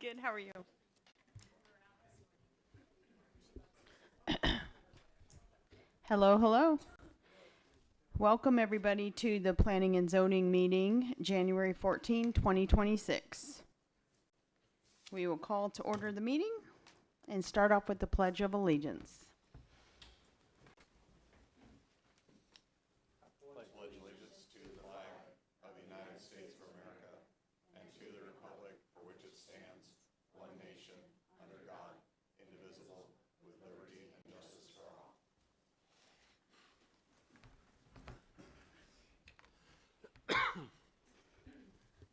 Good. How are you? Hello, hello. Welcome everybody to the Planning and Zoning meeting, January 14, 2026. We will call to order the meeting and start off with the Pledge of Allegiance.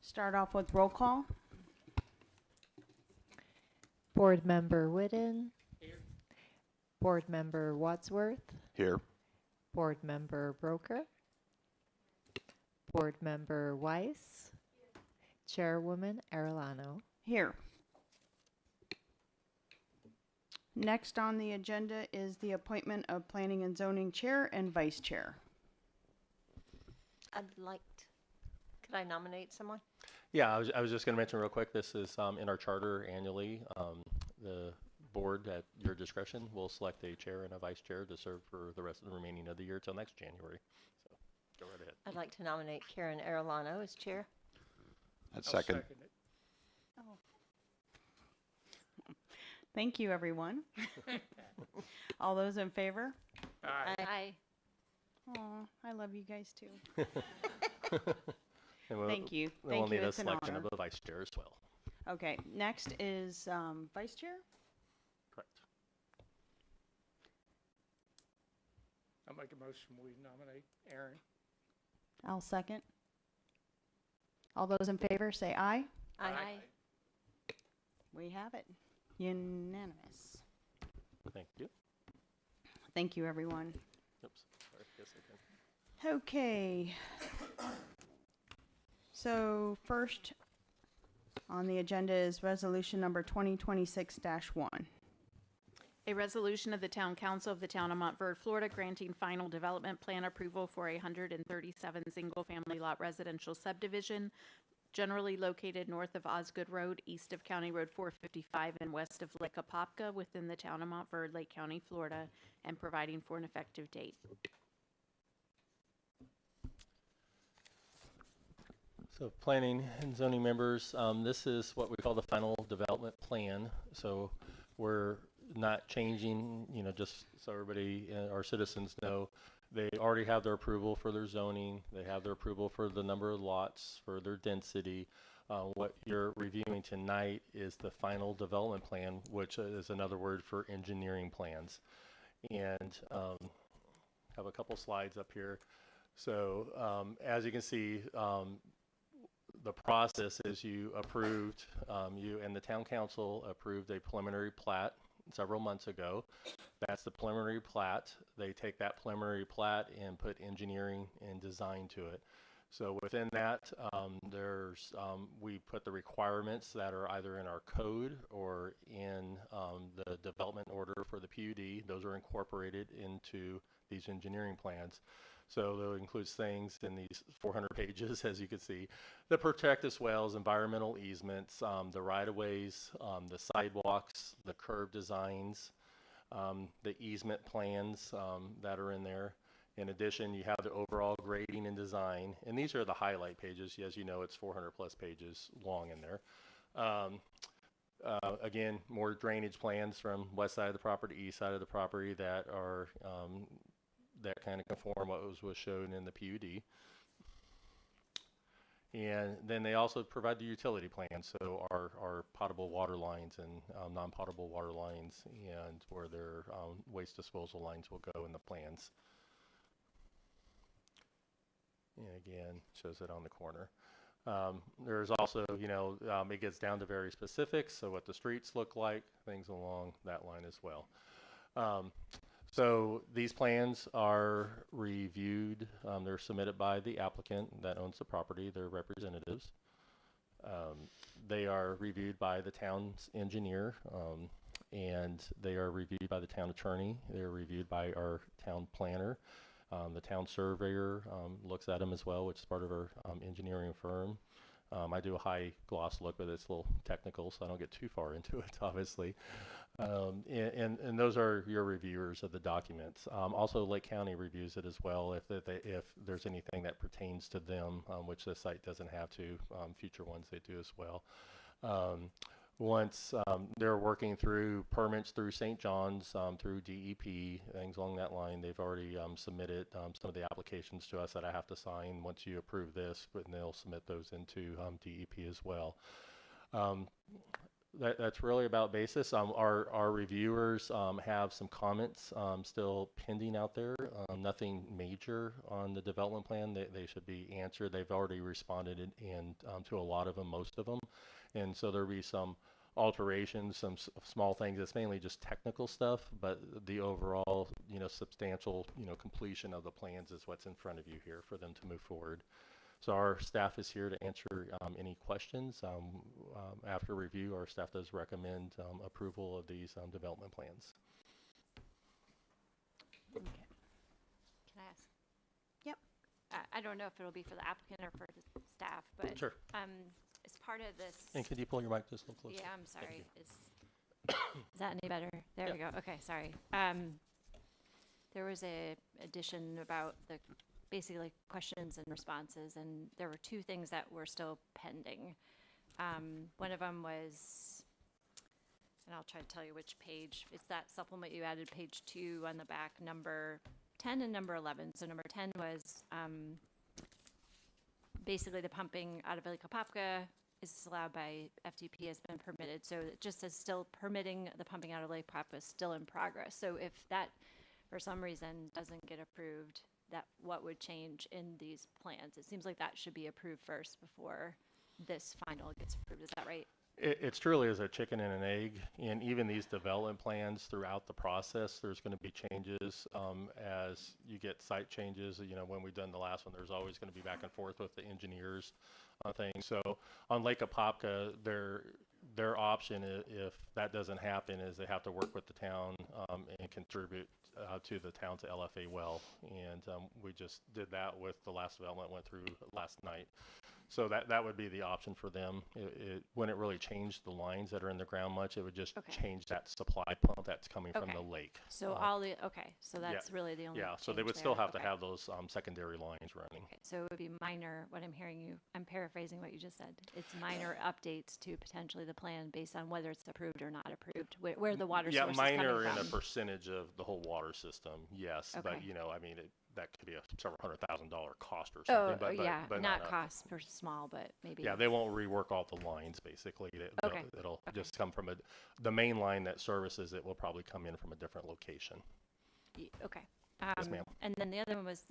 Start off with roll call. Board Member Whitten. Here. Board Member Wadsworth. Here. Board Member Broker. Board Member Weiss. Chairwoman Arellano. Here. Next on the agenda is the appointment of Planning and Zoning Chair and Vice Chair. Could I nominate someone? Yeah, I was just going to mention real quick, this is in our charter annually. The board at your discretion will select a chair and a vice chair to serve for the rest of the remaining of the year till next January. So go right ahead. I'd like to nominate Karen Arellano as chair. I'd second. It. Oh. Thank you, everyone. All those in favor? Aye. Oh, I love you guys too. And Thank you. We'll Thank you. need a It's an selection honor. of a vice chair as well. Okay, next is Vice Chair. Correct. I'll make a motion. We nominate Aaron. I'll second. All those in favor say aye. Aye. We have it. Unanimous. Thank you. Thank you, everyone. Oops. Sorry. Yes, I can. Okay. So first on the agenda is resolution number 2026-1. A resolution of the Town Council of the Town of Montverde, Florida, granting final development plan approval for a 137 single-family lot residential subdivision generally located north of Osgood Road, east of County Road 455, and west of Lake Apopka within the Town of Montverde, Lake County, Florida, and providing for an effective date. So planning and zoning members, this is what we call the final development plan. So we're not changing, just so everybody, our citizens know, they already have their approval for their zoning. They have their approval for the number of lots, for their density. What you're reviewing tonight is the final development plan, which is another word for engineering plans. And have a couple slides up here. So as you can see, the process is you approved, you and the town council approved a preliminary plat several months ago. That's the preliminary plat. They take that preliminary plat and put engineering and design to it. So within that, we put the requirements that are either in our code or in the development order for the PUD. Those are incorporated into these engineering plans. So that includes things in these 400 pages, as you can see, that protect as well as environmental easements, the right-of-ways, the sidewalks, the curb designs, the easement plans that are in there. In addition, you have the overall grading and design, and these are the highlight pages. As you know, it's 400 plus pages long in there. Again, more drainage plans from west side of the property, east side of the property that are that kind of conform what was shown in the PUD. And then they also provide the utility plan, so our potable water lines and non-potable water lines, and where their waste disposal lines will go in the plans. And again, shows it on the corner. There's also, it gets down to very specifics, so what the streets look like, things along that line as well. So these plans are reviewed. They're submitted by the applicant that owns the property, their representatives. They are reviewed by the town's engineer, and they are reviewed by the town attorney. They're reviewed by our town planner. The town surveyor looks at them as well, which is part of our engineering firm. I do a high gloss look, but it's a little technical, so I don't get too far into it, obviously. And those are your reviewers of the documents. Also, Lake County reviews it as well if there's anything that pertains to them, which the site doesn't have to. Future ones they do as well. Once they're working through permits through St. John's, through DEP, things along that line, they've already submitted some of the applications to us that I have to sign once you approve this, but they'll submit those into DEP as well. That's really about basis. Our reviewers have some comments still pending out there. Nothing major on the development plan. They should be answered. They've already responded and to a lot of them, most of them. And so there'll be some alterations, some small things. It's mainly just technical stuff, but the overall, substantial, completion of the plans is what's in front of you here for them to move forward. So our staff is here to answer any questions. After review, our staff does recommend approval of these development plans. Okay. Can I ask? Yep. I don't know if it'll be for the applicant or for the staff, but Sure. as part of this. And could you pull your mic just a little closer? Yeah, I'm sorry. you. Is that any better? There we go. Okay, sorry. There was a addition about the basically questions and responses, and there were two things that were still pending. One of them was, and I'll try to tell you which page. It's that supplement you added, page 2 on the back, number 10 and number 11. So number 10 was basically the pumping out of Lake Apopka is allowed by FDP has been permitted. So it just says still permitting the pumping out of Lake Apopka is still in progress. So if that for some reason doesn't get approved, that what would change in these plans? It seems like that should be approved first before this final gets approved. Is that right? It's truly as a chicken and an egg, and even these development plans throughout the process, there's going to be changes as you get site changes. When we've done the last one, there's always going to be back and forth with the engineers on things. So on Lake Apopka, their option, if that doesn't happen, is they have to work with the town and contribute to the town's LFA well. And we just did that with the last development went through last night. So that would be the option for them. It wouldn't really change the lines that are in the ground much. It would just change that supply pump that's coming from the lake. So so that's really the only Yeah, so they change would still there. have to have those secondary lines running. Okay, so it would be minor, what I'm hearing you, I'm paraphrasing what you just said. It's minor updates to potentially the plan based on whether it's approved or not approved, where the water source is coming from. Yeah, minor in a percentage of the whole water system, yes. But, Okay. that could be a several $100,000 cost or something. But not a- costs per small, but maybe. Yeah, they won't rework all the lines, basically. It'll just come from the main line that services it will probably come in from a different location. Okay. Yes, ma'am. And then the other one was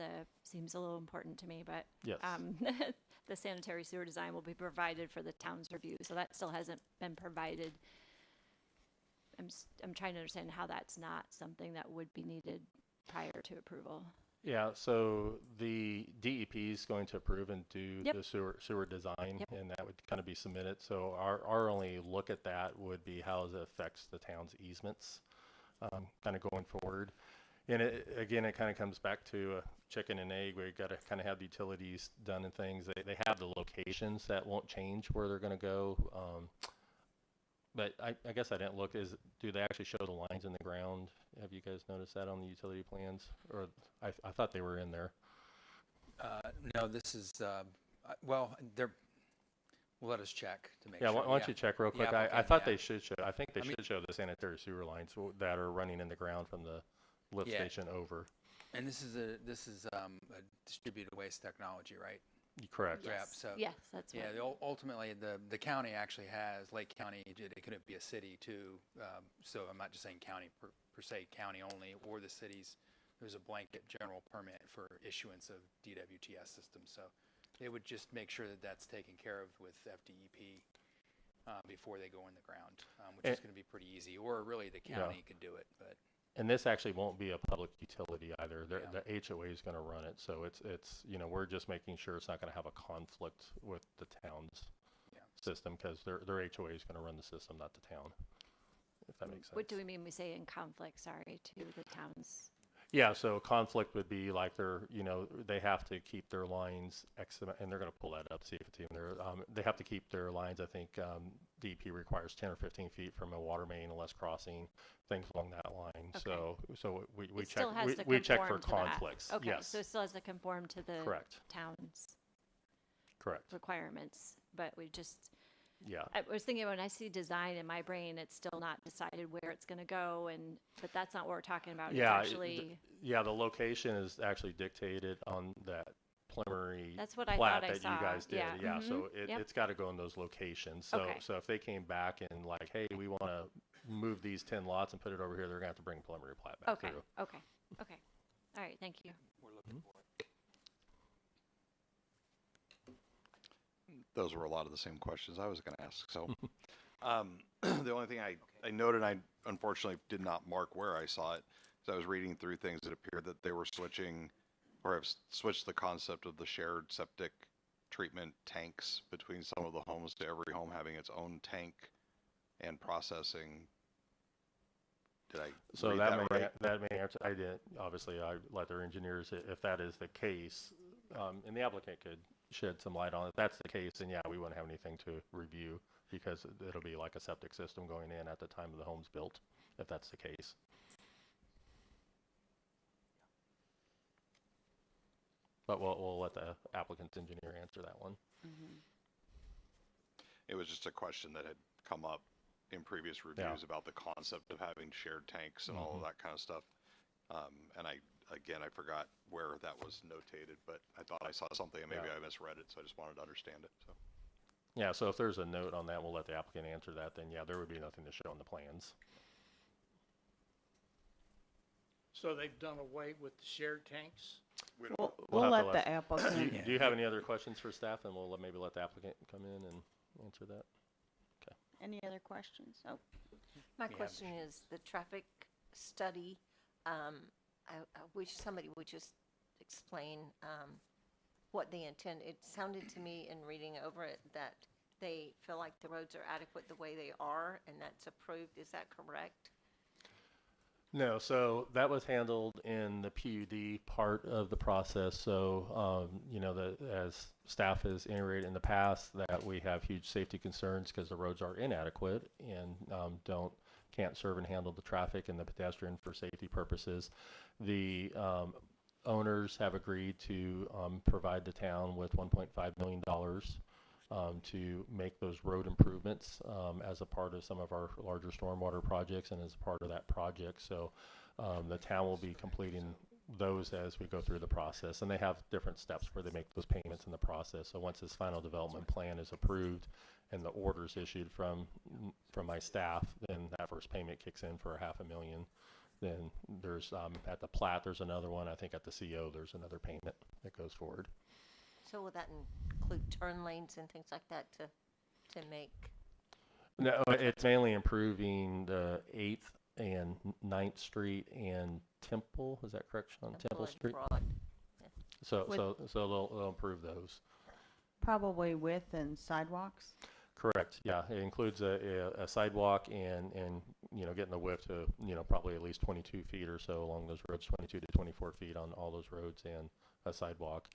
seems a little important to me, but Yes. the sanitary sewer design will be provided for the town's review, so that still hasn't been provided. I'm trying to understand how that's not something that would be needed prior to approval. Yeah, so the DEP is going to approve and do Yep. the sewer design, Yep. and that would kind of be submitted. So our only look at that would be how it affects the town's easements, kind of going forward. And again, it kind of comes back to a chicken and egg. We've got to kind of have the utilities done and things. They have the locations that won't change where they're going to go. But I guess I didn't look. Do they actually show the lines in the ground? Have you guys noticed that on the utility plans? Or I thought they were in there. No, this is, well, we'll let us check to make Yeah, sure. why don't you check real quick? Yeah, I okay, thought yeah. they should show. I think they I mean- should show the sanitary sewer lines that are running in the ground from the lift Yeah. station over. And this is a distributed waste technology, right? Correct. Yep, Yes. so- Yes, that's Yeah, what. ultimately, the county actually has, Lake County, it couldn't be a city too. So I'm not just saying county per se, county only, or the cities. There's a blanket general permit for issuance of DWTS systems. So it would just make sure that that's taken care of with FDEP before they go in the ground, which is going to be pretty easy. Or really, the county could do it, but. And this actually won't be a public utility either. Yeah. The HOA is going to run it. So it's we're just making sure it's not going to have a conflict with the town's system, because their HOA is going to run the system, not the town, if that makes sense. What do we mean we say in conflict, sorry, to the towns? Yeah, so conflict would be like they have to keep their lines and they're going to pull that up, see if it's even there. They have to keep their lines, I think DEP requires 10 or 15 feet from a water main unless crossing, things along that line. Okay. So we It check, still has to we check for conform to that. conflicts. Okay, Yes, so it still has to conform to the correct, town's correct. requirements, but we just, Yeah. I was thinking when I see design in my brain, it's still not decided where it's gonna go but that's not what we're talking about. It's Yeah, actually, the location is actually dictated on that preliminary that's what I plat thought I that saw. you guys did. Yeah, So yep. it's got to go in those locations. So Okay. so if they came back and like, hey, we want to move these 10 lots and put it over here, they're going to have to bring preliminary plat back Okay, through. okay. All right, thank you. Those were a lot of the same questions I was going to ask. So the only thing I noted, I unfortunately did not mark where I saw it. As I was reading through things, it appeared that they were switching or have switched the concept of the shared septic treatment tanks between some of the homes to every home having its own tank and processing. Did I So read that right? may answer. I didn't. Obviously, I let their engineers, if that is the case, and the applicant could shed some light on it. If that's the case, then yeah, we wouldn't have anything to review because it'll be like a septic system going in at the time of the home's built, if that's the case. But we'll let the applicant's engineer answer that one. It was just a question that had come up in previous reviews about the concept of having shared tanks and all of that kind of stuff. And I forgot where that was notated, but I thought I saw something and maybe I misread it, so I just wanted to understand it. So. Yeah, so if there's a note on that, we'll let the applicant answer that, then yeah, there would be nothing to show on the plans. So they've done away with the shared tanks? We'll have to let the applicant. Do you have any other questions for staff? And we'll maybe let the applicant come in and answer that. Any other questions? Oh, My question is, the traffic study, I wish somebody would just explain what they intend. It sounded to me in reading over it that they feel like the roads are adequate the way they are, and that's approved. Is that correct? No, so that was handled in the PUD part of the process. So, as staff has iterated in the past, that we have huge safety concerns because the roads are inadequate and can't serve and handle the traffic and the pedestrian for safety purposes. The owners have agreed to provide the town with $1.5 million to make those road improvements as a part of some of our larger stormwater projects and as a part of that project. So the town will be completing those as we go through the process, and they have different steps where they make those payments in the process. So once this final development plan is approved and the orders issued from my staff, then that first payment kicks in for $500,000. Then there's at the plat, there's another one. I think at the CO, there's another payment that goes forward. So will that include turn lanes and things like that to make? No, it's mainly improving the 8th and 9th Street and Temple. Is that correct, Sean? Temple and Street. Broad? So they'll improve those. probably width and sidewalks. Correct. Yeah, it includes a sidewalk and getting the width to probably at least 22 feet or so along those roads, 22 to 24 feet on all those roads, and a sidewalk.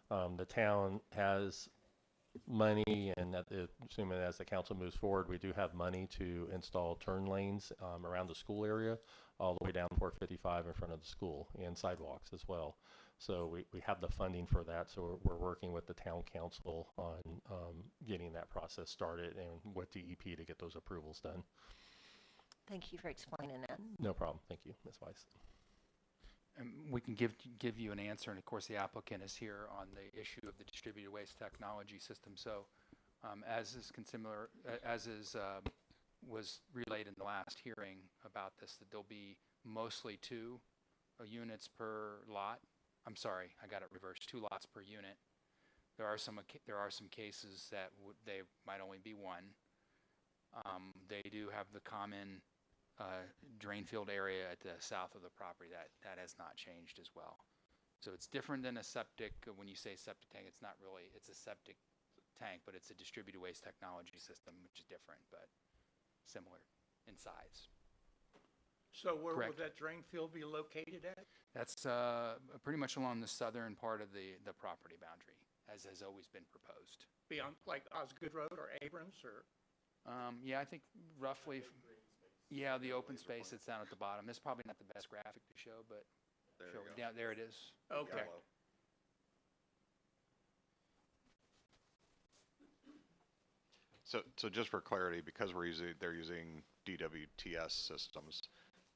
The town has money, and assuming as the council moves forward, we do have money to install turn lanes around the school area, all the way down 455 in front of the school, and sidewalks as well. So we have the funding for that. So we're working with the town council on getting that process started and with DEP to get those approvals done. Thank you for explaining that. No problem. Thank you, Ms. Weiss. We can give you an answer, and of course the applicant is here on the issue of the distributed waste technology system. So was relayed in the last hearing about this, that there'll be mostly 2 units per lot. I'm sorry, I got it reversed, 2 lots per unit. There are some cases that they might only be 1. They do have the common drain field area at the south of the property. That has not changed as well. So it's different than a septic. When you say septic tank, it's not really, it's a septic tank, but it's a distributed waste technology system, which is different, but similar in size. So where Correct. will that drain field be located at? That's pretty much along the southern part of the property boundary, as has always been proposed. Beyond, like Osgood Road or Abrams or? Yeah, I think roughly, yeah, the open space that's down at the bottom. It's probably not the best graphic to show, but yeah, there it is. Okay. So just for clarity, because they're using DWTS systems,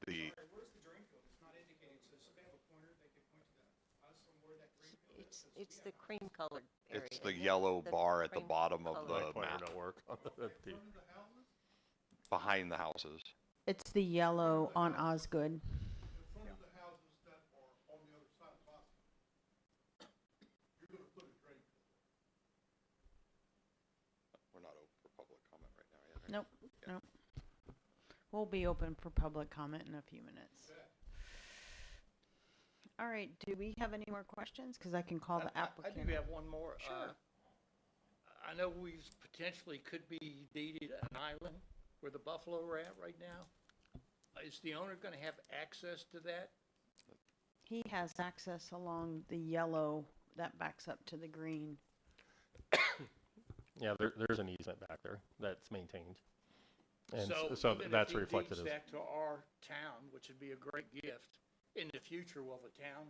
the Where's the drain field? It's not indicating, so they have a pointer, they can point to us on where that drain field is? It's the cream colored area. it's the isn't it? yellow The bar at the cream bottom of color. the Pointer map don't work on the behind the houses. It's the yellow on Osgood. We're not open for public comment right now yet. Nope, nope. We'll be open for public comment in a few minutes. All right, do we have any more questions? Because I can call the I applicant. do have one more. Sure. I know we potentially could be deeded an island where the buffalo are at right now. Is the owner gonna have access to that? He has access along the yellow that backs up to the green. Yeah, there's an easement back there that's maintained. And So so even if that's he reflected deeds as, that to our town, which would be a great gift, in the future, will the town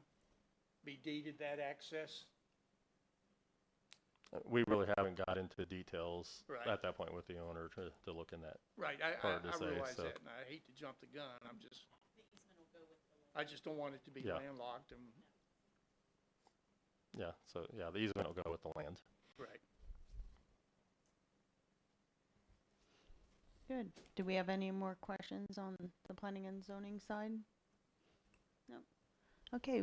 be deeded that access? we really haven't got into details Right. at that point with the owner to look in that. Right, Hard to I say, realize so- that, and I hate to jump the gun, I just don't want it to be Yeah. landlocked and, Yeah, so yeah, the easement will go with the land. right. Good. Do we have any more questions on the planning and zoning side? No. Okay,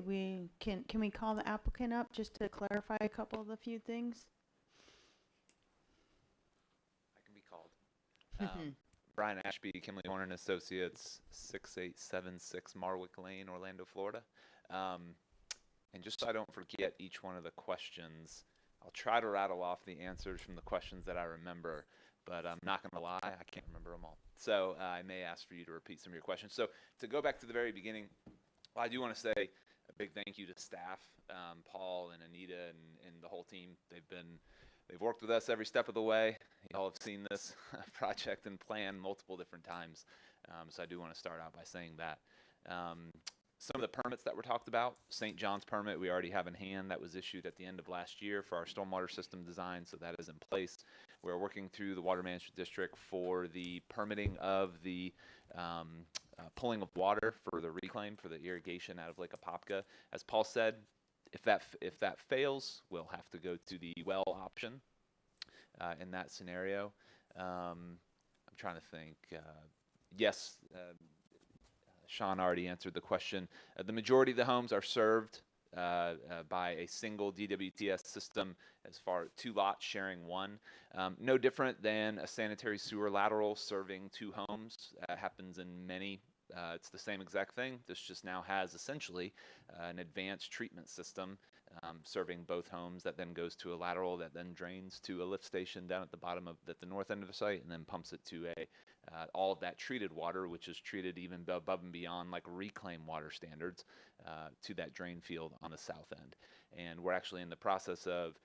can we call the applicant up just to clarify a couple of the few things? I can be called. Brian Ashby, Kimley Horner and Associates, 6876 Marwick Lane, Orlando, Florida. And just so I don't forget each one of the questions, I'll try to rattle off the answers from the questions that I remember, but I'm not going to lie, I can't remember them all. So I may ask for you to repeat some of your questions. So to go back to the very beginning, I do want to say a big thank you to staff, Paul and Anita and the whole team. They've worked with us every step of the way. You all have seen this project and plan multiple different times. So I do want to start out by saying that. Some of the permits that were talked about, St. John's permit we already have in hand. That was issued at the end of last year for our stormwater system design, so that is in place. We're working through the Water Management District for the permitting of the pulling of water for the reclaim for the irrigation out of Lake Apopka. As Paul said, if that fails, we'll have to go to the well option in that scenario. I'm trying to think. Yes, Sean already answered the question. The majority of the homes are served by a single DWTS system as far as 2 lots sharing one. No different than a sanitary sewer lateral serving 2 homes. Happens in many. It's the same exact thing. This just now has essentially an advanced treatment system serving both homes that then goes to a lateral that then drains to a lift station down at the bottom at the north end of the site and then pumps it to all of that treated water, which is treated even above and beyond like reclaim water standards to that drain field on the south end. And we're actually in the process of,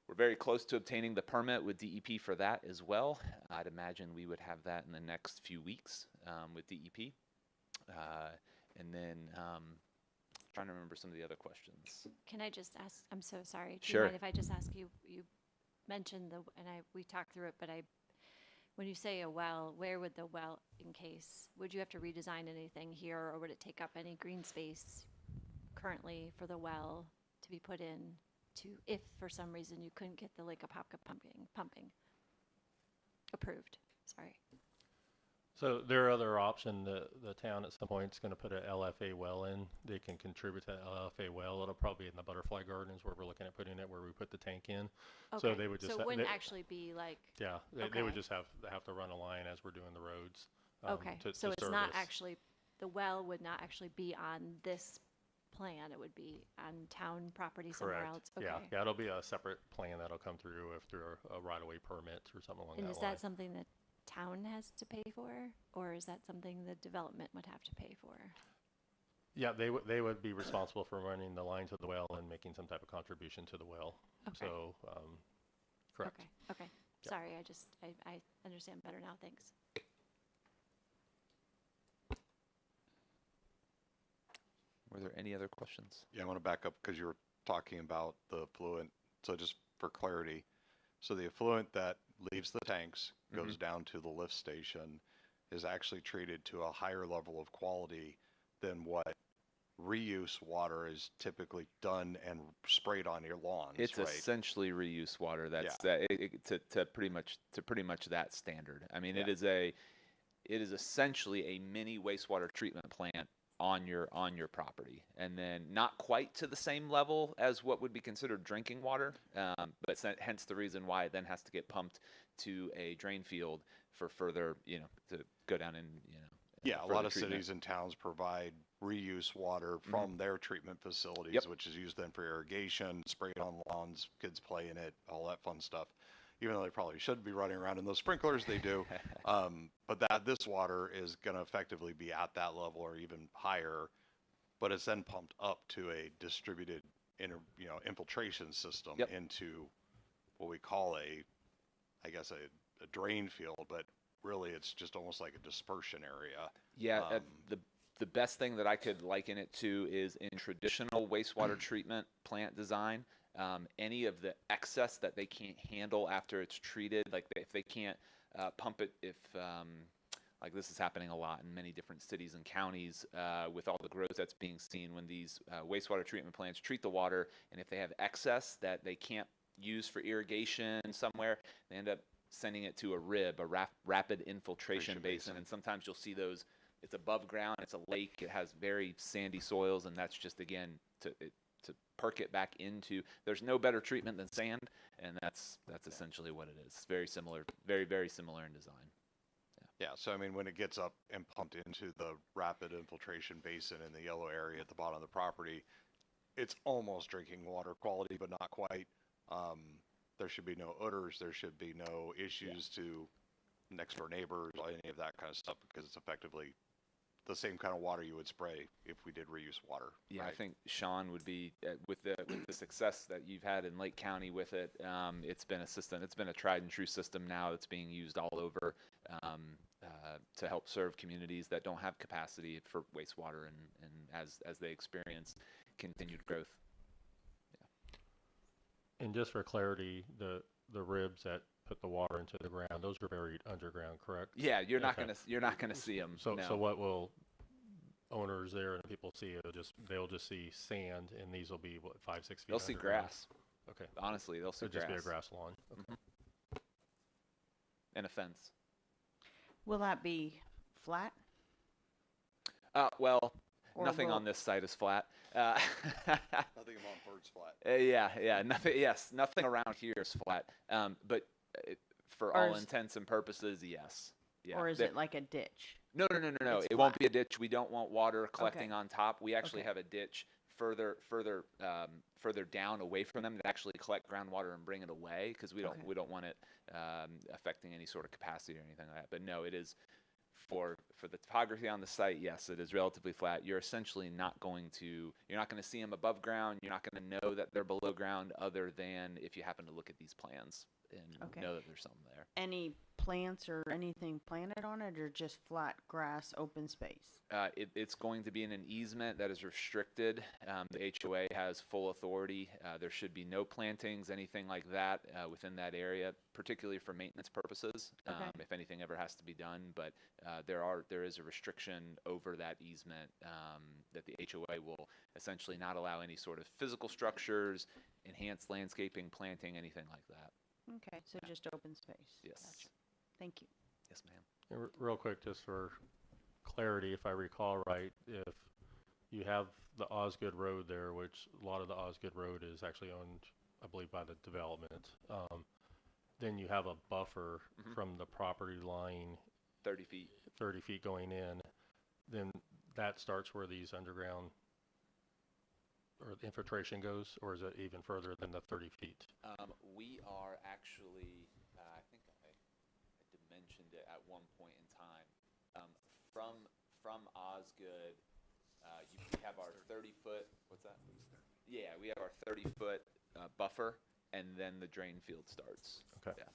we're very close to obtaining the permit with DEP for that as well. I'd imagine we would have that in the next few weeks with DEP. And then trying to remember some of the other questions. Can I just ask, I'm so sorry. Do Sure. you mind if I just ask you, you mentioned we talked through it, but when you say a well, where would the well encase? Would you have to redesign anything here, or would it take up any green space currently for the well to be put in if for some reason you couldn't get the Lake Apopka pumping approved? Sorry. So their other option, the town at some point is going to put an LFA well in. They can contribute to that LFA well. It'll probably be in the butterfly gardens where we're looking at putting it, where we put the tank in. So Okay. they would just So it wouldn't actually be like, yeah, they would Okay. just have to run a line as we're doing the roads. okay, to so it's not service. actually, the well would not actually be on this plan. It would be on town property somewhere Correct. else. Okay. Yeah, it'll be a separate plan that'll come through a right-of-way permit or something along And that is line. that something that town has to pay for, or is that something the development would have to pay for? Yeah, they would be responsible for running the line to the well and making some type of contribution to the well. Okay. So, correct. Okay, okay. Yeah. Sorry, I understand better now, thanks. Were there any other questions? Yeah, I want to back up because you were talking about the effluent. So just for clarity, so the effluent that leaves the tanks, goes down to the lift station, is actually treated to a higher level of quality than what reuse water is typically done and sprayed on your lawns, It's right? essentially reuse water. That's Yeah. to pretty much that standard. I mean, Yeah. it is essentially a mini wastewater treatment plant on your property, and then not quite to the same level as what would be considered drinking water, but hence the reason why it then has to get pumped to a drain field for further, to go down and Yeah, a further lot of treatment. cities and towns provide reuse water from their treatment facilities, Yep. which is used then for irrigation, sprayed on lawns, kids play in it, all that fun stuff. Even though they probably should be running around in those sprinklers, they do. But this water is going to effectively be at that level or even higher, but it's then pumped up to a distributed infiltration system Yep. into what we call I guess a drain field, but really it's just almost like a dispersion area. Yeah, the best thing that I could liken it to is in traditional wastewater treatment plant design, any of the excess that they can't handle after it's treated, like if they can't pump it, like this is happening a lot in many different cities and counties with all the growth that's being seen when these wastewater treatment plants treat the water, and if they have excess that they can't use for irrigation somewhere, they end up sending it to a RIB, a rapid infiltration basin, and sometimes you'll see those. It's above ground, it's a lake, it has very sandy soils, and that's just, again, to perk it back into. There's no better treatment than sand, and that's essentially what it is. It's very similar, very, very similar in design. Yeah, so I mean, when it gets up and pumped into the rapid infiltration basin in the yellow area at the bottom of the property, it's almost drinking water quality, but not quite. There should be no odors, there should be no issues to next door neighbors, any of that kind of stuff, because it's effectively the same kind of water you would spray if we did reuse water. Yeah, right? I think Sean would be with the success that you've had in Lake County with it. It's been a system. It's been a tried and true system now that's being used all over to help serve communities that don't have capacity for wastewater and as they experience continued growth. And just for clarity, the ribs that put the water into the ground, those are buried underground, correct? Yeah, you're not Okay. gonna see them. So what will owners there and people see? They'll just see sand, and these will be what, 5-6 feet. They'll see underground? grass. Okay. Honestly, they'll see It'll just be a grass grass lawn. Okay. and a fence. Will that be flat? Well, Or nothing will- on this site is flat. Nothing about birds flat. Yeah, nothing. Yes, nothing around here is flat. But for Or all is- intents and purposes, yes. Yeah. Or is it like a ditch? No. It's It won't flat? be a ditch. We don't want water collecting Okay. on top. We actually Okay. have a ditch further down away from them to actually collect groundwater and bring it away because we Okay. don't want it affecting any sort of capacity or anything like that. But no, it is for the topography on the site. Yes, it is relatively flat. You're essentially not going to see them above ground. You're not going to know that they're below ground other than if you happen to look at these plans and Okay. know that there's something there. Any plants or anything planted on it, or just flat grass, open space? It's going to be in an easement that is restricted. The HOA has full authority. There should be no plantings, anything like that within that area, particularly for maintenance purposes, Okay. if anything ever has to be done. But there is a restriction over that easement that the HOA will essentially not allow any sort of physical structures, enhanced landscaping, planting, anything like that. Okay, so just open space. Yes. Gotcha. Thank you. Yes, ma'am. And real quick, just for clarity, if I recall right, if you have the Osgood Road there, which a lot of the Osgood Road is actually owned, I believe, by the development, then you have a buffer from the property line 30 feet. 30 feet going in, then that starts where these underground or the infiltration goes, or is it even further than the 30 feet? We are actually, I think I dimensioned it at one point in time. From Osgood, We have our 30-foot, what's that? Yeah, we have our 30-foot buffer, and then the drain field starts. Okay. Yeah.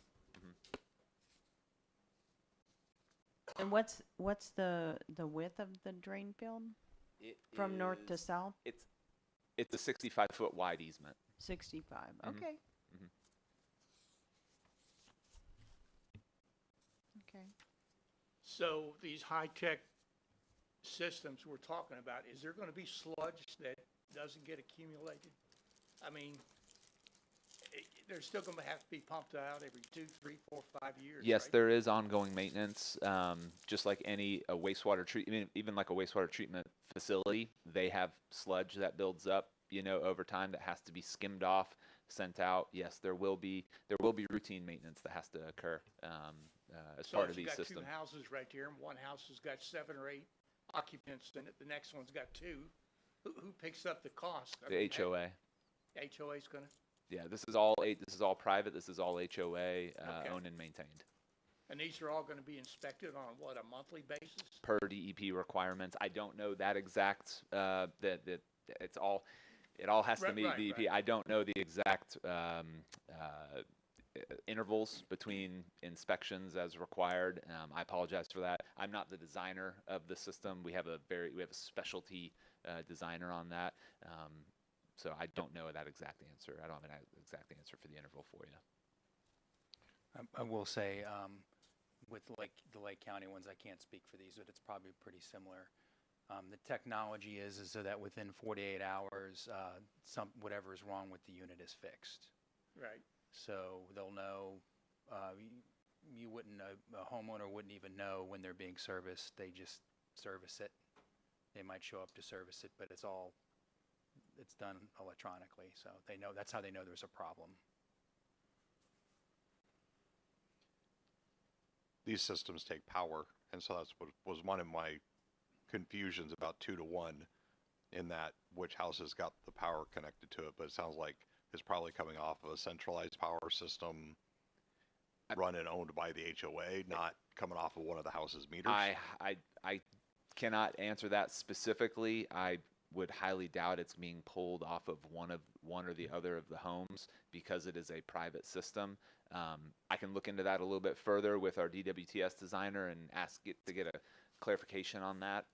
And what's the width of the drain field It from north to is- south? It's a 65-foot wide easement. 65. Mhm. Okay. Mhm. Okay. So these high-tech systems we're talking about, is there gonna be sludge that doesn't get accumulated? I mean, they're still gonna have to be pumped out every 2, 3, 4, 5 years, Yes, right? there is ongoing maintenance, just like any wastewater treatment, even like a wastewater treatment facility, they have sludge that builds up, over time that has to be skimmed off, sent out. Yes, there will be routine maintenance that has to occur as So part if of you these got two systems. houses right there, and one house has got 7 or 8 occupants in it, the next one's got 2, who picks up the cost? I The mean, HOA. HOA's gonna, Yeah, this is all private. This is all HOA Okay. owned and maintained and these are all gonna be inspected on what, a monthly basis? per DEP requirements. I don't know that exact that it all has to Right, meet right, DEP. right. I don't know the exact intervals between inspections as required. I apologize for that. I'm not the designer of the system. We have a specialty designer on that. So I don't know that exact answer. I don't have an exact answer for the interval for you. I will say, with the Lake County ones, I can't speak for these, but it's probably pretty similar. The technology is so that within 48 hours, whatever is wrong with the unit is fixed. Right. So they'll know, you wouldn't know, a homeowner wouldn't even know when they're being serviced. They just service it. They might show up to service it, but it's done electronically. So that's how they know there's a problem. These systems take power, and so that's what was one of my confusions about 2 to 1 in that which house has got the power connected to it, but it sounds like it's probably coming off of a centralized power system run and owned by the HOA, not coming off of one of the house's meters. I cannot answer that specifically. I would highly doubt it's being pulled off of one or the other of the homes because it is a private system. I can look into that a little bit further with our DWTS designer and to get a clarification on that.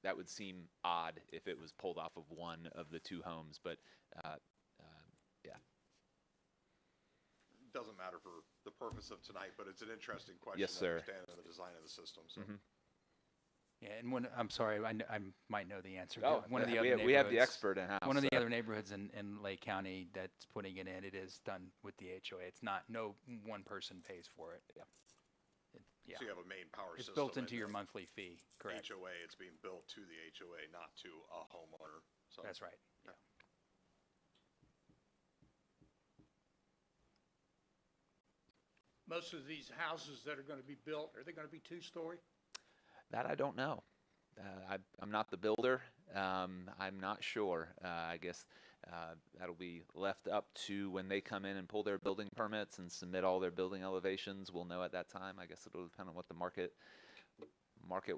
That would seem odd if it was pulled off of one of the 2 homes, but yeah. Doesn't matter for the purpose of tonight, but it's an interesting question Yes, to sir. understand the design of the system. So. Mhm. Yeah, and I'm sorry, I might know the answer. Oh, One of the other we have the neighborhoods- expert in house. One of the other neighborhoods in Lake County that's putting it in, it is done with the HOA. It's not, no one person pays for it. Yeah. Yeah. So you have a main power It's system. built into and your the monthly fee, correct? HOA, it's being built to the HOA, not to a homeowner. So That's right. Yeah. Most of these houses that are gonna be built, are they gonna be 2-story? That I don't know. I'm not the builder. I'm not sure. I guess that'll be left up to when they come in and pull their building permits and submit all their building elevations. We'll know at that time. I guess it'll depend on what the market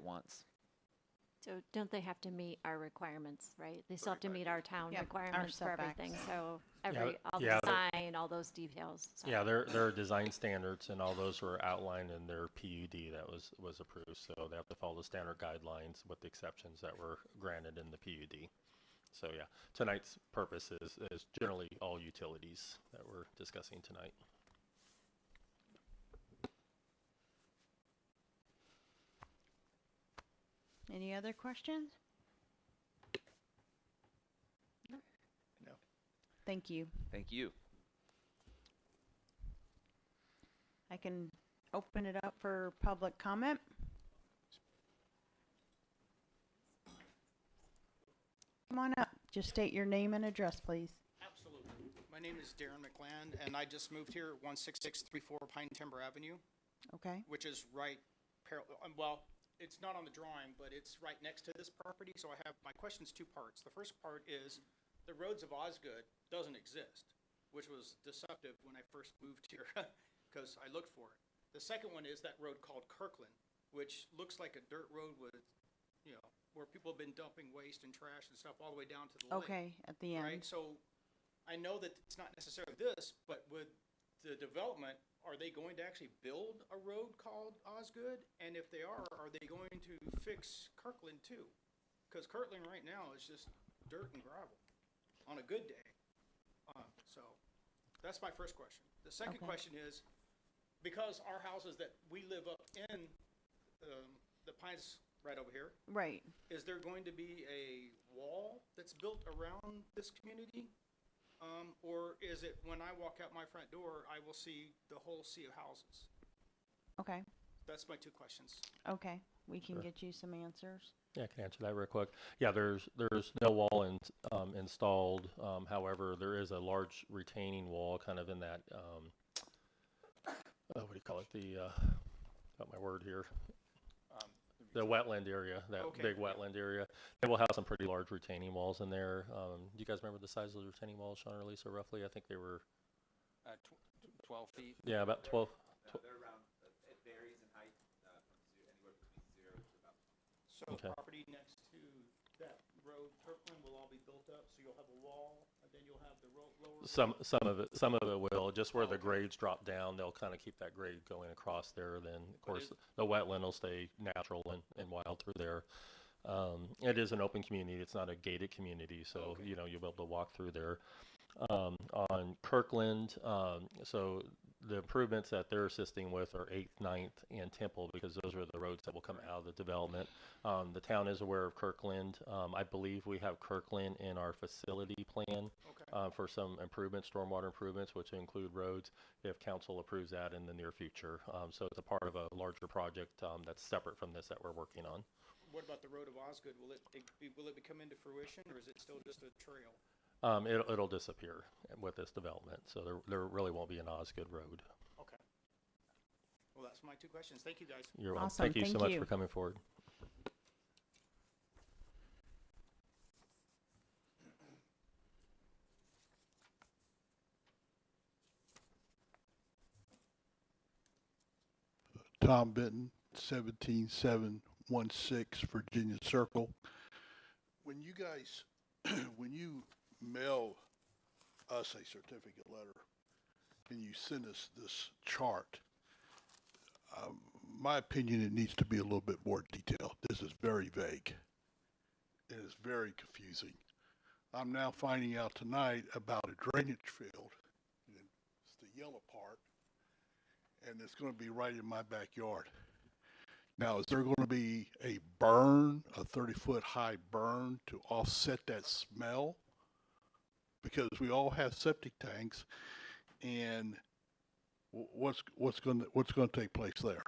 wants. So don't they have to meet our requirements, right? They still have to meet our town Yep, our requirements for everything, setbacks. so Yeah, all the yeah, design, all those details. so. Yeah, there are design standards, and all those were outlined in their PUD that was approved. So they have to follow the standard guidelines with the exceptions that were granted in the PUD. So yeah, tonight's purpose is generally all utilities that we're discussing tonight. Any other questions? No. Thank you. Thank you. I can open it up for public comment. Come on up. Just state your name and address, please. Absolutely. My name is Darren McLand, and I just moved here at 16634 Pine Timber Avenue, Okay. which is right well, it's not on the drawing, but it's right next to this property. So my question's 2 parts. The first part is the roads of Osgood doesn't exist, which was deceptive when I first moved here because I looked for it. The second one is that road called Kirkland, which looks like a dirt road with, where people have been dumping waste and trash and stuff all the way down to the lake. Okay, at the Right, end. so I know that it's not necessarily this, but with the development, are they going to actually build a road called Osgood? And if they are they going to fix Kirkland too? Because Kirkland right now is just dirt and gravel on a good day. So that's my first question. The second Okay. question is, because our houses that we live up in, the Pines right over here, Right. is there going to be a wall that's built around this community? Or is it when I walk out my front door, I will see the whole sea of houses? Okay. That's my two questions. Okay. We can Sure. get you some answers. Yeah, I can answer that real quick. Yeah, there's no wall installed. However, there is a large retaining wall kind of in that, what do you call it? Got my word here. The wetland area, that Okay, big yeah. wetland area. They will have some pretty large retaining walls in there. Do you guys remember the size of the retaining walls, Sean or Lisa, roughly? I think they were, 12 feet. yeah, about 12. They're around, it varies in height, anywhere between 0 to about. So Okay. property next to that road, Kirkland, will all be built up, so you'll have a wall, and then you'll have the lower. Some of it will, just where the grades drop down, they'll kind of keep that grade going across there. Then, of course, the wetland will stay natural and wild through there. It is an open community. It's not a gated community, so, you know, you'll be able to walk through there. On Kirkland, so the improvements that they're assisting with are 8th, 9th, and Temple, because those are the roads that will come out of the development. The town is aware of Kirkland. I believe we have Kirkland in our facility plan for some improvements, stormwater improvements, which include roads, if council approves that in the near future. So it's a part of a larger project that's separate from this that we're working on. What about the road of Osgood? Will it come into fruition, or is it still just a trail? It'll disappear with this development, so there really won't be an Osgood Road. Okay. Well, that's my two questions. Thank you, guys. You're welcome. Awesome. Thank you so Thank much you. for coming forward. Tom Benton, 17716 Virginia Circle. When you guys, when you mail us a certificate letter and you send us this chart, my opinion, it needs to be a little bit more detailed. This is very vague. It is very confusing. I'm now finding out tonight about a drainage field. It's the yellow part, and it's going to be right in my backyard. Now, is there going to be a burn, a 30-foot high burn to offset that smell? Because we all have septic tanks, and what's going to take place there?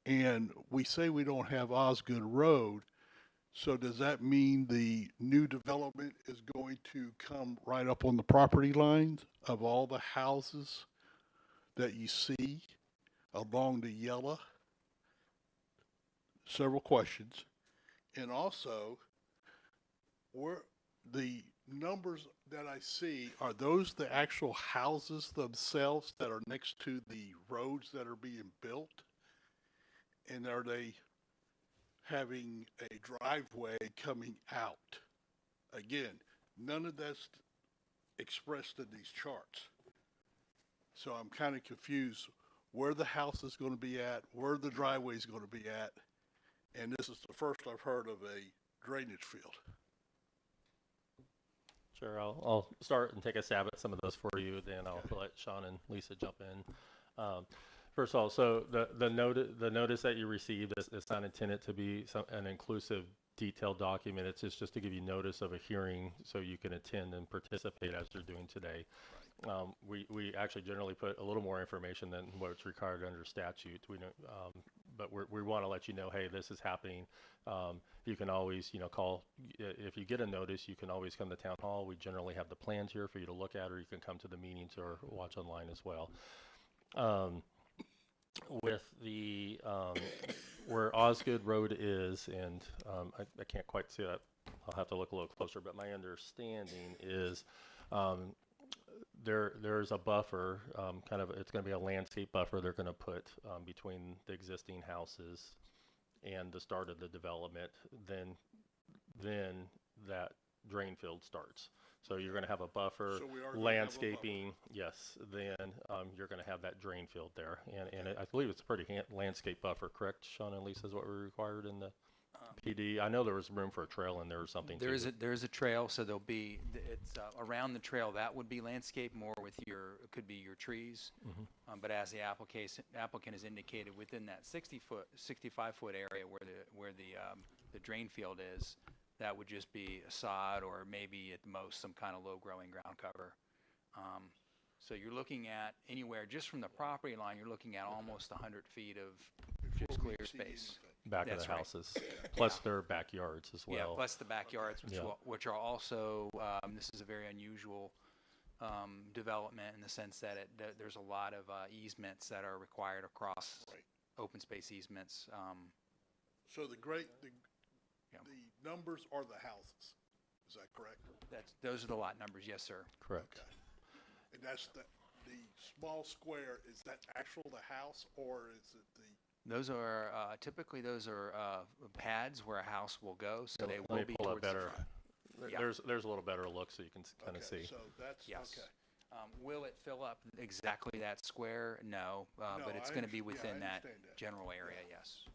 And we say we don't have Osgood Road, so does that mean the new development is going to come right up on the property lines of all the houses that you see along the yellow? Several questions. And also, where the numbers that I see, are those the actual houses themselves that are next to the roads that are being built? And are they having a driveway coming out? Again, none of that's expressed in these charts. So I'm kind of confused where the house is going to be at, where the driveway is going to be at. And this is the first I've heard of a drainage field. Sure, I'll start and take a stab at some of those for you, then I'll let Sean and Lisa jump in. First of all, so the notice that you received is not intended to be an inclusive, detailed document. It's just to give you notice of a hearing so you can attend and participate as you're doing today. We actually generally put a little more information than what's required under statute. We don't, but we want to let you know, hey, this is happening. You can always, call. If you get a notice, you can always come to town hall. We generally have the plans here for you to look at, or you can come to the meetings or watch online as well. With the where Osgood Road is, and I can't quite see that. I'll have to look a little closer, but my understanding is there's a buffer, it's going to be a landscape buffer they're going to put between the existing houses and the start of the development, then that drain field starts. So you're going to have a buffer, So we are gonna have a buffer. landscaping, yes, then you're going to have that drain field there. And I believe it's a pretty landscape buffer, correct, Sean and Lisa, is what we required in the PD? I know there was room for a trail in there or something too. There is a trail, so there'll be, it's around the trail, that would be landscape more with it could be your trees. But as the applicant has indicated, within that 65-foot area where the drain field is, that would just be a sod or maybe at most some kind of low-growing ground cover. So you're looking at anywhere, just from the property line, you're looking at almost 100 feet of just Before we clear see space. Back of That's the right. houses, plus their backyards as well. Yeah, plus the backyards, Yeah. which are also, this is a very unusual development in the sense that there's a lot of easements that are required across Right. open space easements. So the numbers are the houses. Is that correct? Those are the lot numbers, yes, sir. Correct. Okay. And that's the small square, is that actual the house, or is it the? Those are, typically those are pads where a house will go, so they Let will me be pull up towards the better. front. Yeah. There's a little better look so you can kind of Okay, see. so that's, Yes. okay. Will it fill up exactly that square? No, but it's going to be within that understand that. general area, yes.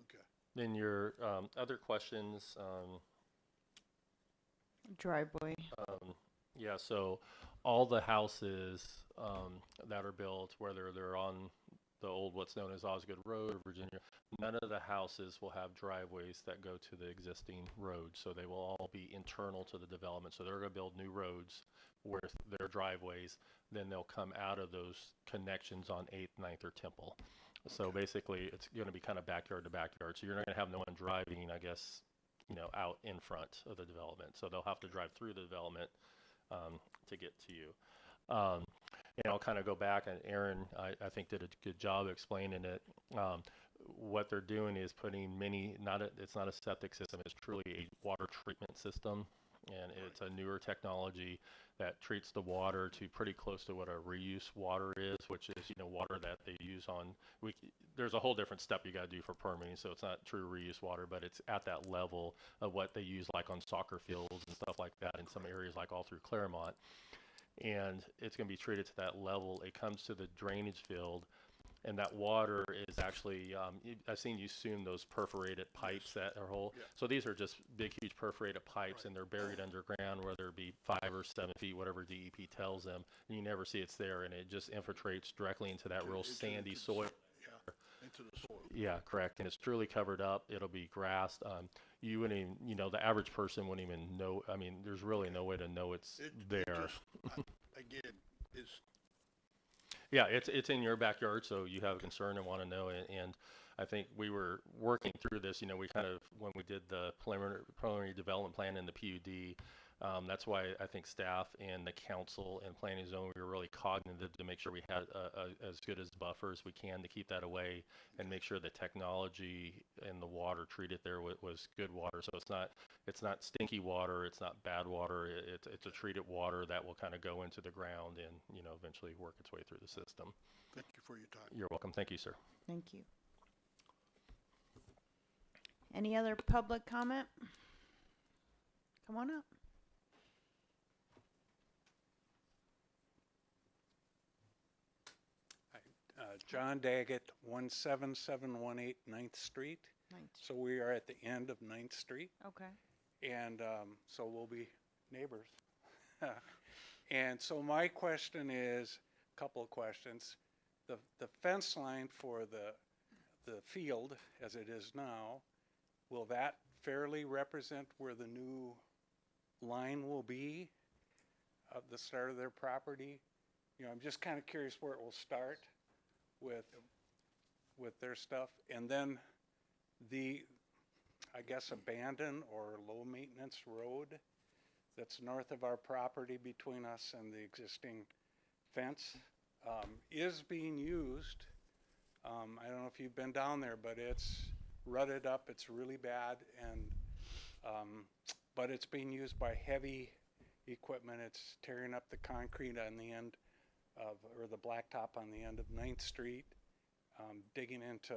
Okay. Then your other questions, Driveway. yeah, so all the houses that are built, whether they're on the old what's known as Osgood Road or Virginia, none of the houses will have driveways that go to the existing road. So they will all be internal to the development. So they're going to build new roads with their driveways. Then they'll come out of those connections on 8th, 9th, or Temple. So basically, it's going to be kind of backyard to backyard. So you're not going to have no one driving, I guess, out in front of the development. So they'll have to drive through the development to get to you. And I'll kind of go back, and Aaron, I think, did a good job explaining it. What they're doing is putting it's not a septic system, it's truly a water treatment system. And it's a newer technology that treats the water to pretty close to what a reuse water is, which is, water that they use there's a whole different step you got to do for permitting, so it's not true reuse water, but it's at that level of what they use like on soccer fields and stuff like that in some areas like all through Claremont. And it's going to be treated to that level. It comes to the drainage field, and that water is actually, I've seen you assume those perforated pipes that are whole. Yeah. So these are just big, huge perforated pipes, and they're buried underground, whether it be 5 or 7 feet, whatever DEP tells them, and you never see it's there, and it just infiltrates directly into that real sandy soil. Yeah, into the soil. Yeah, correct. And it's truly covered up. It'll be grassed. You wouldn't even, the average person wouldn't even know. I mean, there's really no way to know it's there. Again, it's. Yeah, it's in your backyard, so you have a concern and want to know it. And I think we were working through this. We kind of, when we did the preliminary development plan in the PUD, that's why I think staff and the council and planning zone, we were really cognitive to make sure we had as good as buffer as we can to keep that away and make sure the technology and the water treated there was good water. So it's not stinky water, it's not bad water, it's a treated water that will kind of go into the ground and eventually work its way through the system. Thank you for your time. You're welcome. Thank you, sir. Thank you. Any other public comment? Come on up. John Daggett, 17718 9th Street. So we are at the end of 9th Street, Okay. and so we'll be neighbors. And so my question is, a couple of questions. The fence line for the field, as it is now, will that fairly represent where the new line will be of the start of their property? I'm just kind of curious where it will start with their stuff. And then I guess, abandoned or low maintenance road that's north of our property between us and the existing fence is being used. I don't know if you've been down there, but it's rutted up, it's really bad, and but it's being used by heavy equipment. It's tearing up the concrete on the end or the blacktop on the end of 9th Street, digging into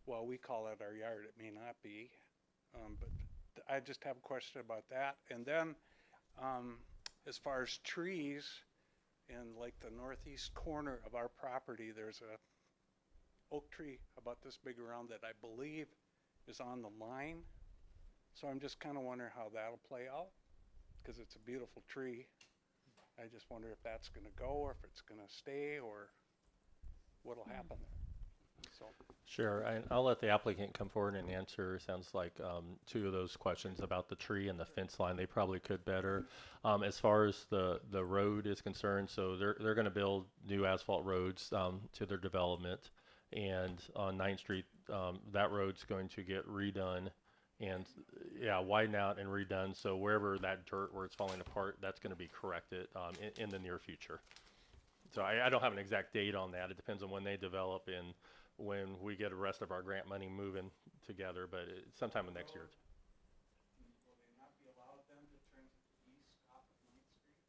well, we call it our yard, it may not be. But I just have a question about that. And then, as far as trees, in like the northeast corner of our property, there's a oak tree about this big around that I believe is on the line. So I'm just kind of wondering how that'll play out, because it's a beautiful tree. I just wonder if that's going to go, or if it's going to stay, or what'll happen there. So. Sure, I'll let the applicant come forward and answer. Sounds like two of those questions about the tree and the fence line, they probably could better. As far as the road is concerned, so they're going to build new asphalt roads to their development, and on 9th Street, that road's going to get redone and widen out and redone. So wherever that dirt where it's falling apart, that's going to be corrected in the near future. So I don't have an exact date on that. It depends on when they develop and when we get the rest of our grant money moving together, but sometime in next year. Will they not be allowed then to turn to the east off of 9th Street?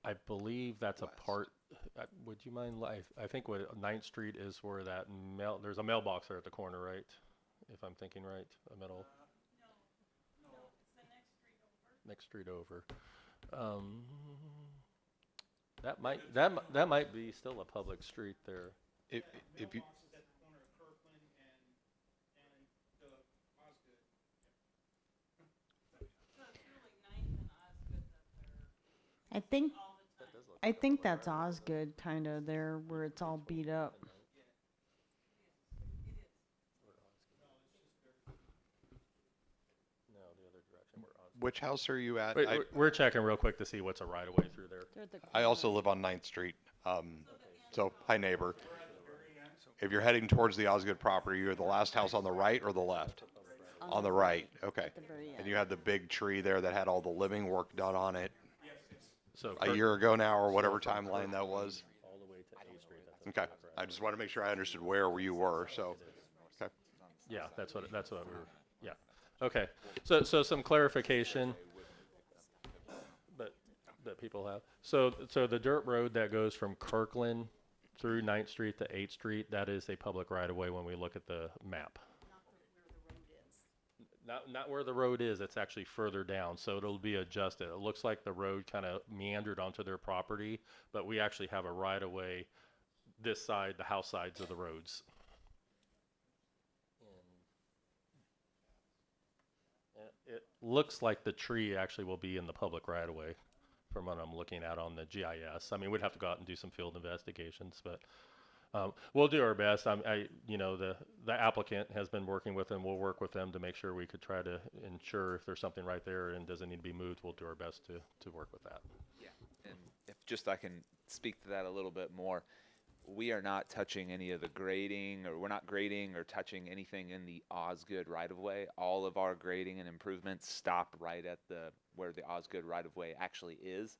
I believe that's West. a part. Would you mind? I think what 9th Street is where that there's a mailbox there at the corner, right? If I'm thinking right, a middle. No, it's the next street over. Next street over. That might be still a public street there. If you, Mailbox is at the corner of Kirkland and the Osgood. I think that's Osgood kind of there where it's all beat up. No, the other direction. which house are you at? Wait, we're checking real quick to see what's a right of way through there. I also live on 9th Street. So, hi neighbor. If you're heading towards the Osgood property, you're the last house on the right or the left? On the right, okay. And you had the big tree there that had all the living work done on it So a year ago now, or whatever timeline that was. all the way to 8th Street. Okay, I just want to make sure I understood where you were, so, okay. Yeah, that's what we were. Yeah. Okay. So some clarification, but that people have. So the dirt road that goes from Kirkland through 9th Street to 8th Street, that is a public right of way when we look at the map. Not where the road is, it's actually further down, so it'll be adjusted. It looks like the road kind of meandered onto their property, but we actually have a right of way this side, the house sides of the roads. And it looks like the tree actually will be in the public right of way from what I'm looking at on the GIS. I mean, we'd have to go out and do some field investigations, but we'll do our best. The applicant has been working with them. We'll work with them to make sure we could try to ensure if there's something right there and doesn't need to be moved, we'll do our best to work with that. Yeah, and if just I can speak to that a little bit more, we are not touching any of the grading, or we're not grading or touching anything in the Osgood right-of-way. All of our grading and improvements stop right at where the Osgood right-of-way actually is.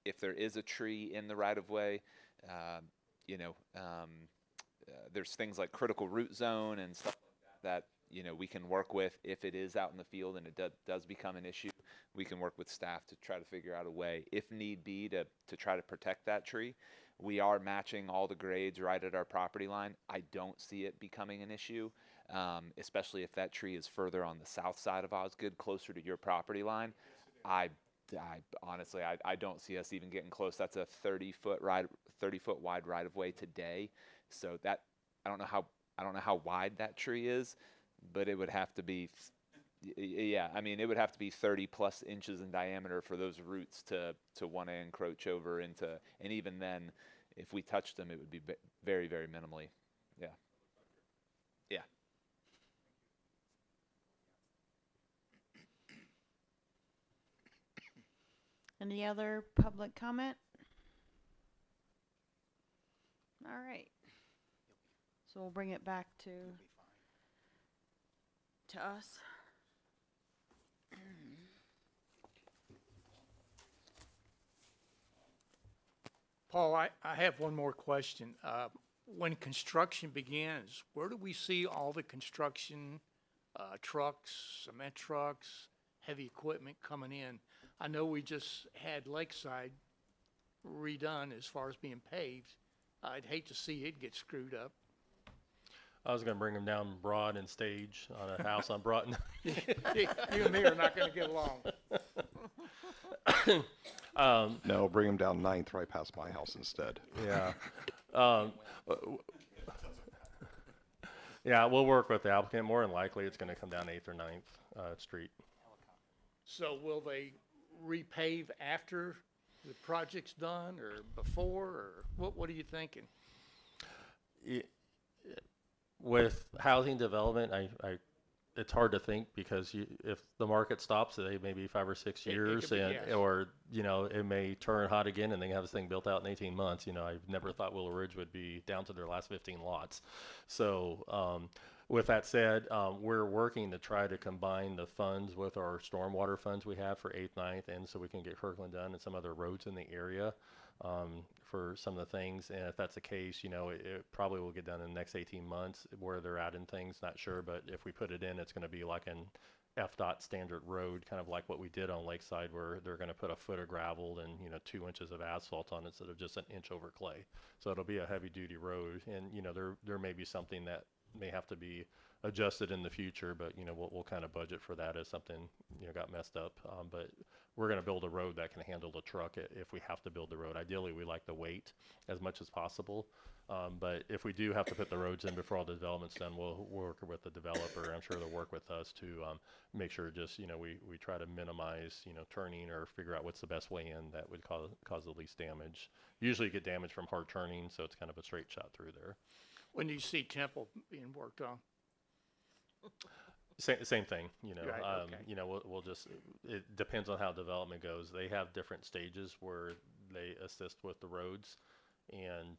If there is a tree in the right-of-way, there's things like critical root zone and stuff like that we can work with. If it is out in the field and it does become an issue, we can work with staff to try to figure out a way, if need be, to try to protect that tree. We are matching all the grades right at our property line. I don't see it becoming an issue, especially if that tree is further on the south side of Osgood, closer to your property line. I honestly don't see us even getting close. That's a 30-foot wide right of way today. So that I don't know how wide that tree is, but it would have to be it would have to be 30 plus inches in diameter for those roots to want to encroach over into, and even then, if we touched them, it would be very, very minimally. Yeah. Yeah. Any other public comment? All right. So we'll bring it back to us. Paul, I have one more question. When construction begins, where do we see all the construction trucks, cement trucks, heavy equipment coming in? I know we just had Lakeside redone as far as being paved. I'd hate to see it get screwed up. I was gonna bring them down Broad and stage on a house on Broughton. You and me are not gonna get along. No, bring them down 9th right past my house instead. Yeah. Yeah, we'll work with the applicant. More than likely, it's gonna come down 8th or 9th Street. So will they repave after the project's done or before, or what are you thinking? With housing development, it's hard to think because if the market stops, it may be 5 or 6 It years, could be, and yes. or it may turn hot again, and they have this thing built out in 18 months. I've never thought Willow Ridge would be down to their last 15 lots. So with that said, we're working to try to combine the funds with our stormwater funds we have for 8th, 9th, and so we can get Kirkland done and some other roads in the area. For some of the things, and if that's the case, it probably will get done in the next 18 months. Where they're at in things, not sure, but if we put it in, it's going to be like an FDOT standard road, kind of like what we did on Lakeside, where they're going to put a foot of gravel and 2 inches of asphalt on it instead of just an inch over clay. So it'll be a heavy duty road, and there may be something that may have to be adjusted in the future, but we'll kind of budget for that as something got messed up. But we're going to build a road that can handle the truck if we have to build the road. Ideally, we like the weight as much as possible. But if we do have to put the roads in before all the development's done, we'll work with the developer. I'm sure they'll work with us to make sure just we try to minimize turning or figure out what's the best way in that would cause the least damage. Usually you get damage from hard turning, so it's kind of a straight shot through there. When do you see Temple being worked on? Same thing, Right, okay. we'll just, it depends on how development goes. They have different stages where they assist with the roads, and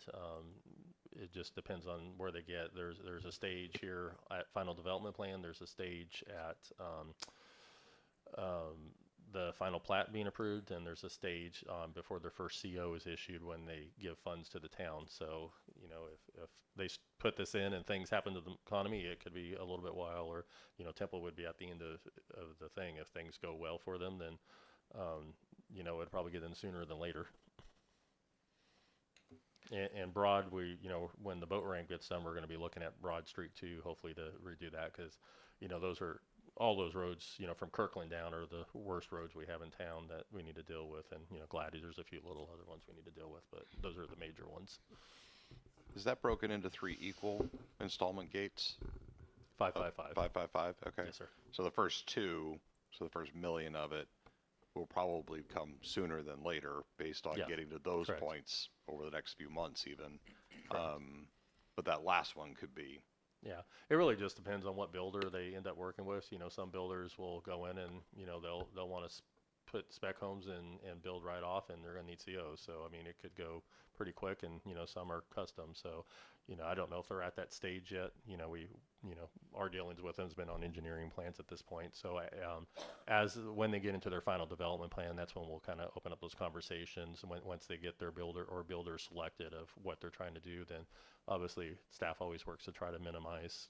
it just depends on where they get. There's a stage here at final development plan. There's a stage at the final plat being approved, and there's a stage before their first CO is issued when they give funds to the town. So, if they put this in and things happen to the economy, it could be a little bit while, or, Temple would be at the end of the thing. If things go well for them, then, it'd probably get in sooner than later. And Broad, when the boat ramp gets done, we're going to be looking at Broad Street too, hopefully to redo that, because, all those roads, from Kirkland down are the worst roads we have in town that we need to deal with. And, Gladys, there's a few little other ones we need to deal with, but those are the major ones. Is that broken into 3 equal installment gates? 555. 555, okay. Yes, sir. So the first 2, so the first million of it will probably come sooner than later based on Yeah, getting to those correct. points over the next few months even. But that last one could be. Yeah, it really just depends on what builder they end up working with. Some builders will go in and, they'll want to put spec homes and build right off, and they're going to need COs. So, I mean, it could go pretty quick, and, some are custom. So, I don't know if they're at that stage yet. Our dealings with them has been on engineering plans at this point. So, when they get into their final development plan, that's when we'll kind of open up those conversations. And once they get their builder selected of what they're trying to do, then obviously staff always works to try to minimize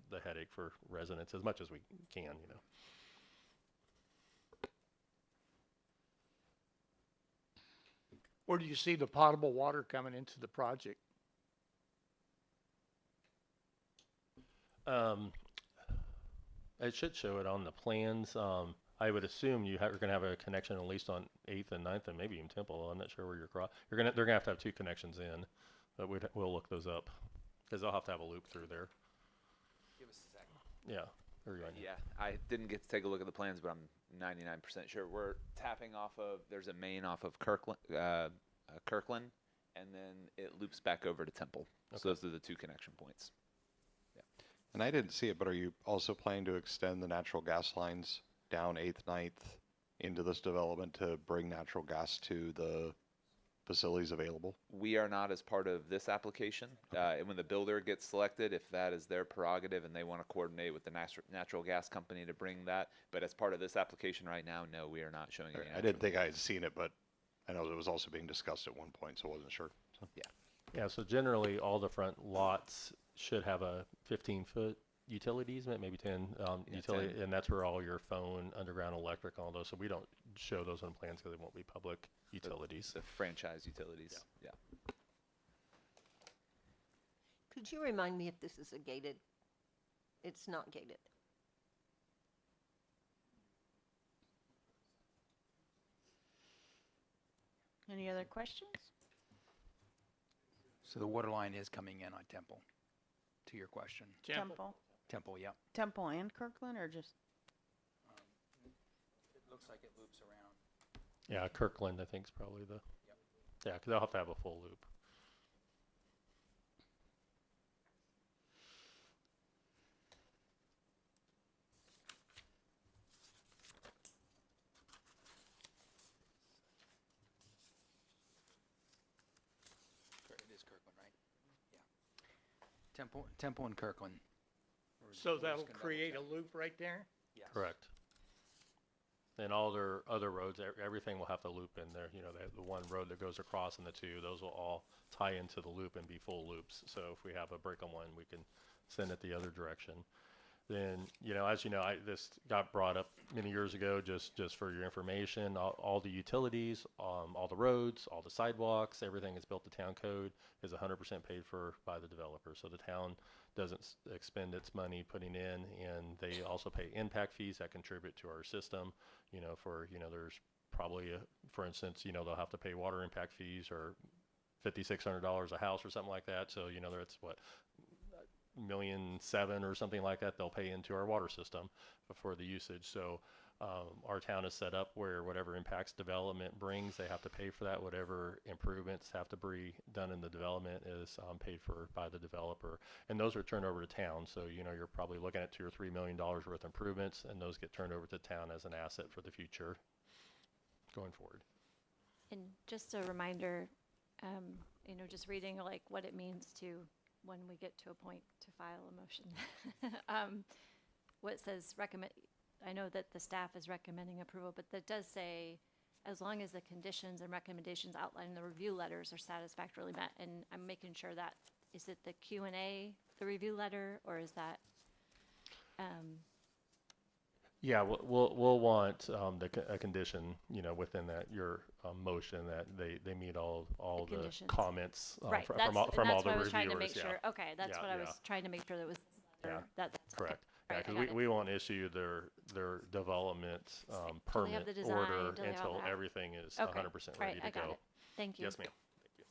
the headache for residents as much as we can, Where do you see the potable water coming into the project? It should show it on the plans. I would assume you're going to have a connection at least on 8th and 9th, and maybe even Temple. I'm not sure where they're going to have to have 2 connections in, but we'll look those up because they'll have to have a loop through there. Give us a second. Yeah. There you go. Yeah, I didn't get to take a look at the plans, but I'm 99% sure. We're tapping off of, there's a main off of Kirkland, and then it loops back over to Temple. Okay. So those are the 2 connection points. And I didn't see it, but are you also planning to extend the natural gas lines down 8th, 9th into this development to bring natural gas to the facilities available? We are not as part of this application. And when the builder gets selected, if that is their prerogative and they want to coordinate with the natural gas company to bring that, but as part of this application right now, no, we are not showing any. I didn't think I had seen it, but I know it was also being discussed at one point, so I wasn't sure. So. Yeah. Yeah, so generally all the front lots should have a 15-foot utility easement, maybe 10 utility, 10. and that's where all your phone, underground electric, all those. So we don't show those on plans because they won't be public utilities. The franchise utilities. Yeah. Could you remind me if this is a gated? It's not gated. Any other questions? So the water line is coming in on Temple, to your question. Temple. Temple, yep. Temple and Kirkland, or just? It looks like it loops around. Yeah, Kirkland, I think, is probably the, yeah, because they'll have to have a full loop. It is Kirkland, right? Yeah. Temple and Kirkland. So that'll create a loop right there? Yes. Correct. And all their other roads, everything will have to loop in there. You know, the one road that goes across and the two, those will all tie into the loop and be full loops. So if we have a break on one, we can send it the other direction. Then, you know, as you know, this got brought up many years ago, just for your information, all the utilities, all the roads, all the sidewalks, everything is built to town code is 100% paid for by the developer. So the town doesn't expend its money putting in, and they also pay impact fees that contribute to our system. You know, there's probably, for instance, you know, they'll have to pay water impact fees or $5,600 a house or something like that. So, you know, it's what, $1.7 million or something like that they'll pay into our water system for the usage. So our town is set up where whatever impacts development brings, they have to pay for that. Whatever improvements have to be done in the development is paid for by the developer, and those are turned over to town. So, you know, you're probably looking at $2 or $3 million worth of improvements, and those get turned over to town as an asset for the future going forward. And just a reminder, you know, just reading like what it means to, when we get to a point to file a motion. What it says recommend, I know that the staff is recommending approval, but that does say, as long as the conditions and recommendations outlined in the review letters are satisfactorily met. And I'm making sure that, is it the Q&A, the review letter, or is that, Yeah, we'll want a condition, you know, within that your motion that they meet all the conditions. comments right, from that's, all and the that's what I was reviewers. trying to make sure. Yeah. Okay, that's Yeah, what I yeah. was trying to make sure that was, Yeah, that's correct. okay. Yeah, Right, I because got it. we won't issue their development Till they have permit the design, order till they have all until that. everything is Okay, 100% ready right, to I got go. it. Thank you. Yes, ma'am. Thank you.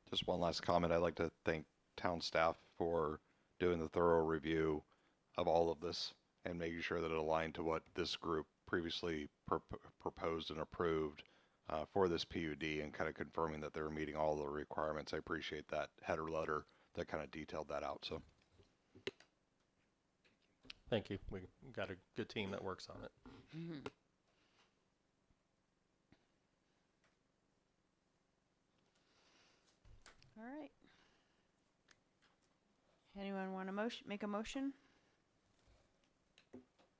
Just one last comment. I'd like to thank town staff for doing the thorough review of all of this and making sure that it aligned to what this group previously proposed and approved for this PUD, and kind of confirming that they're meeting all the requirements. I appreciate that header letter that kind of detailed that out. So Thank you. We got a good team that works on it. Mm-hmm. All right. Anyone want to make a motion?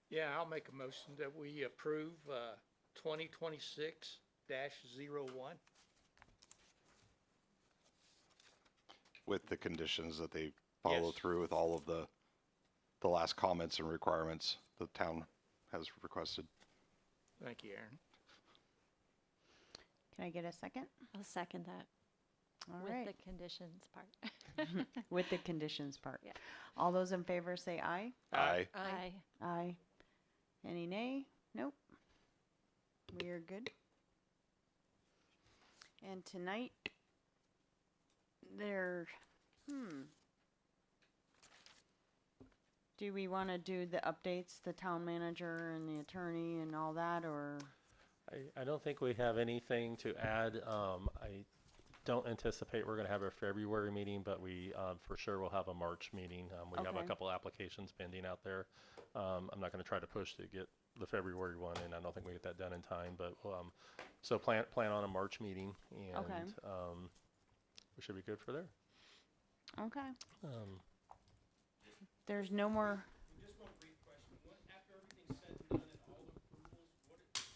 Yeah, I'll make a motion that we approve 2026-01. with the conditions that they follow Yes. through with all of the last comments and requirements the town has requested. Thank you, Aaron. Can I get a second? I'll second that All with right. the conditions part. With the conditions part. Yeah. All those in favor say aye. Aye. Aye. Aye. Any nay? Nope. We are good. And tonight, do we want to do the updates, the town manager and the attorney and all that, or? I don't think we have anything to add. I don't anticipate we're going to have a February meeting, but we for sure will have a March meeting. We have a Okay. couple applications pending out there. I'm not going to try to push to get the February one, and I don't think we get that done in time. But so plan on a March meeting, and Okay. We should be good for there. Okay. There's no more. Just one brief question. After everything's said and done and all approvals,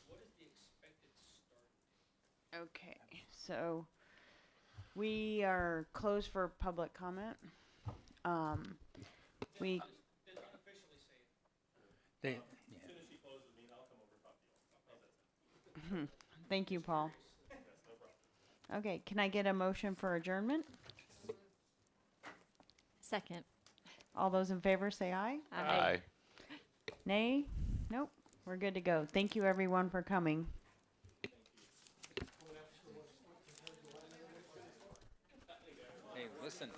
what is the expected start? Okay, so we are closed for public comment. We, Did unofficially say it. They, As soon as she closes the meeting, I'll come over and talk to you all. How's that sound? thank you, Paul. Yes, no problem. Okay, can I get a motion for adjournment? Second. All those in favor say aye. Aye. Nay? Nope. We're good to go. Thank you everyone for coming. Hey, listen.